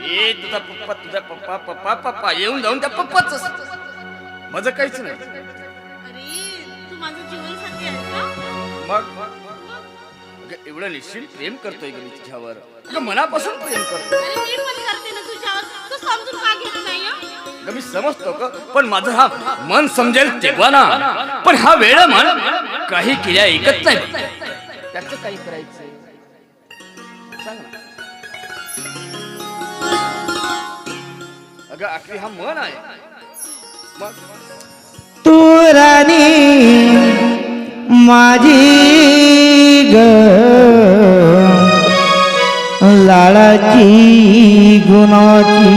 ए तुझा पप्पा तुझा पप्पा पप्पा पप्पा येऊन जाऊन त्या पप्पाच माझं काहीच नाही. अरे तू माझं जीवनसाथी आहेस का? मग अगं एवढं निश्चित प्रेम करतोय ग मी तुझ्यावर. अगं मनापासून प्रेम करतो. अरे मी पण करते ना तुझ्यावर, तू समजून का घेत नाही हं? अगं मी समजतो ग, पण माझं हा मन समजेल तेव्हा ना. पण हा वेळ मन काही केल्या ऐकत नाही. त्याचं काही करायचं सांग ना. अगं आखरी हा मन आहे. मग तू राणी माझी ग लाडाची गुणाची,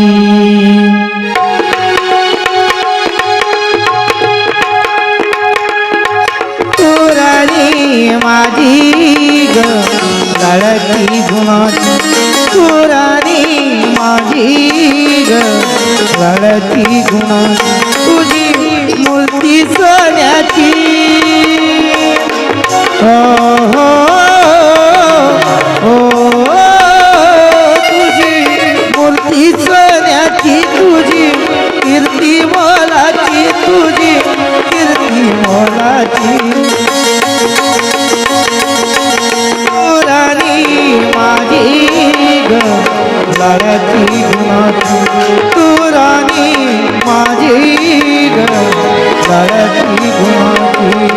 तू राणी माझी ग लाडाची गुणाची, तू राणी माझी ग लाडाची गुणाची, तुझी मूर्ती सोन्याची. हो तुझी मूर्ती सोन्याची, तुझी कीर्ती मोलाची, तुझी कीर्ती मोलाची. तू राणी माझी ग लाडाची गुणाची, तू राणी माझी ग लाडाची गुणाची.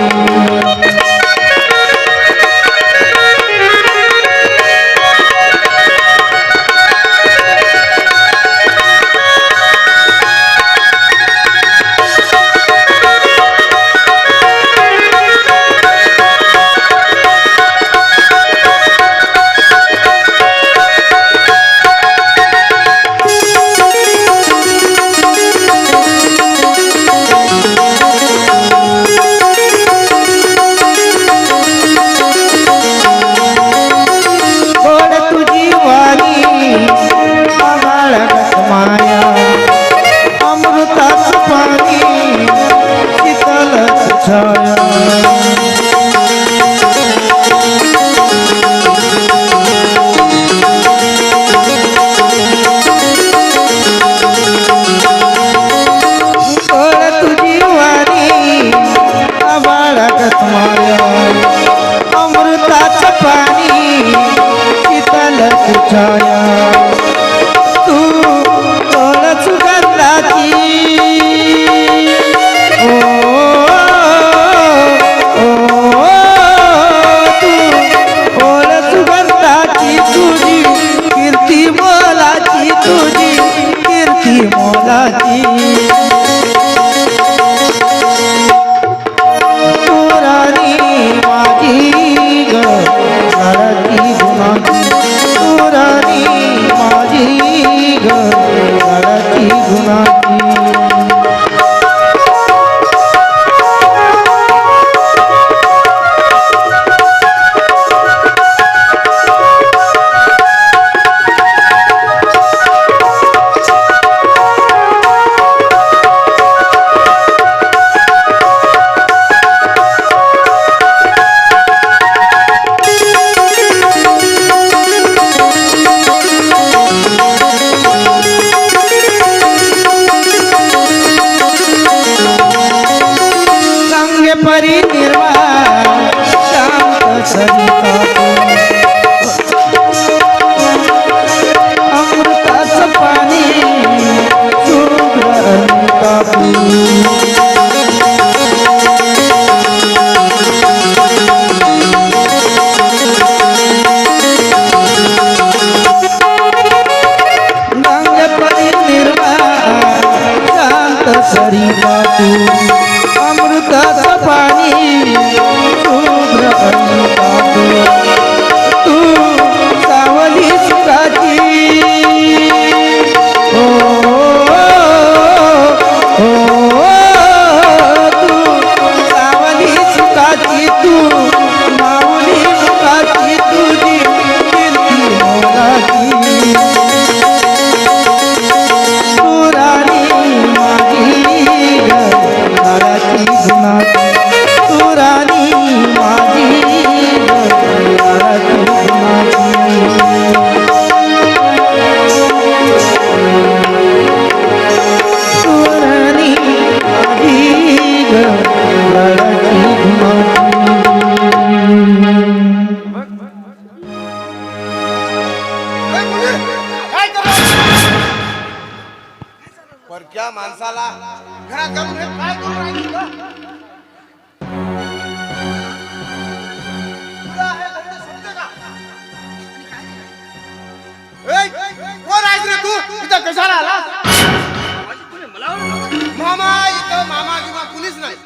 परक्या माणसाला घरात घालून हे काय करून राहिली तुला? तुला हे धंदे समजते का? ए, कोण आहेस रे तू? इथं कशाला आलास? मामाजी, तुम्ही मला ओळखलं? मामा इथं मामा किंवा कुणीच नाही.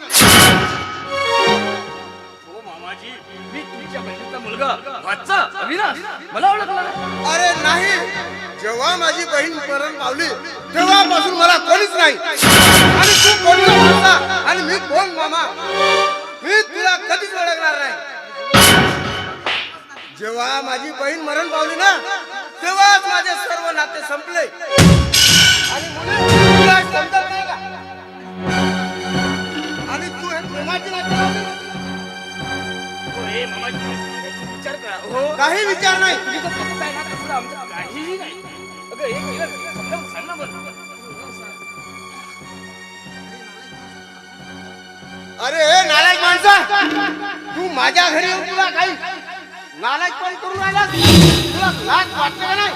हो मामाजी, मी तुमच्या बहिणीचा मुलगा वाचा अविनाश. मला ओळखला नाही? अरे नाही, जेव्हा माझी बहीण मरण पावली तेव्हापासून मला कोणीच नाही. आणि तू कोणता माणसा आणि मी कोण मामा, मी तुला कधीच ओळखणार नाही. जेव्हा माझी बहीण मरण पावली ना तेव्हाच माझे सर्व नाते संपले. आणि मुली तुला समजत नाही का? आणि तू हे प्रेमाची नाते लावली? हो रे मामाजी, याचा विचार करा. हो काही विचार नाही. तुम्ही जो फक्त आहे ना तसं आमचं काहीही नाही. अगं एक केलं समजावून सांग ना बरं. अरे नालायक माणसा, तू माझ्या घरी येऊन तुला काही नालायक पण करून राहिलास? तुला लाज वाटते का नाही?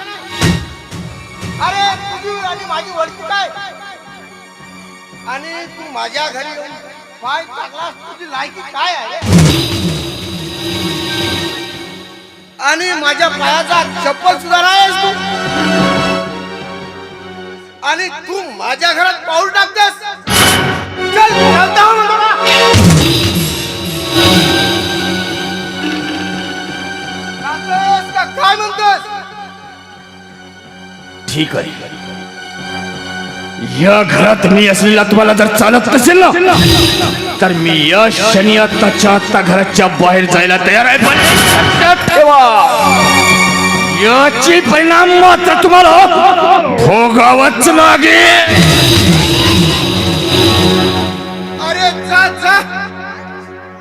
अरे तुझी आणि माझी ओळखी काय? आणि तू माझ्या घरी येऊन पाय टाकलास, तुझी लायकी काय आहे? आणि माझ्या पायाचा चप्पल सुद्धा नाही आहेस तू. आणि तू माझ्या घरात पाऊल टाकतेस. चल चालता हो म्हणतो ना. जातोस का काय म्हणतोस? ठीक आहे. या घरात मी असलेला तुम्हाला जर चालत नसेल ना तर मी या शनी आत्ताच्या आत्ता घराच्या बाहेर जायला तयार आहे. पण लक्षात ठेवा, याची परिणाम मात्र तुम्हाला भोगावंच लागेल. अरे जा जा,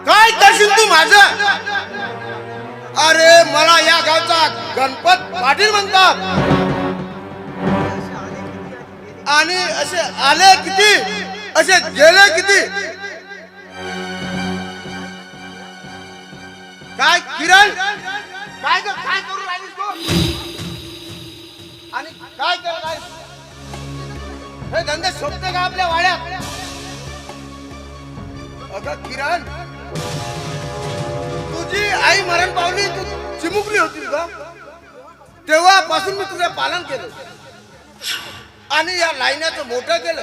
काय करशील तू माझं? अरे मला या गावचा गणपत पाटील म्हणतात. आणि असे आले किती, असे गेले किती. काय किरण, काय काय करून राहिलीस तू? आणि काय करत आहेस? हे धंदे शोभते का आपल्या वाड्यात? अगं किरण, तुझी आई मरण पावली, तू चिमुकली होती का? तेव्हापासून मी तुझे पालन केलं आणि या लाईनाचं मोठं केलं.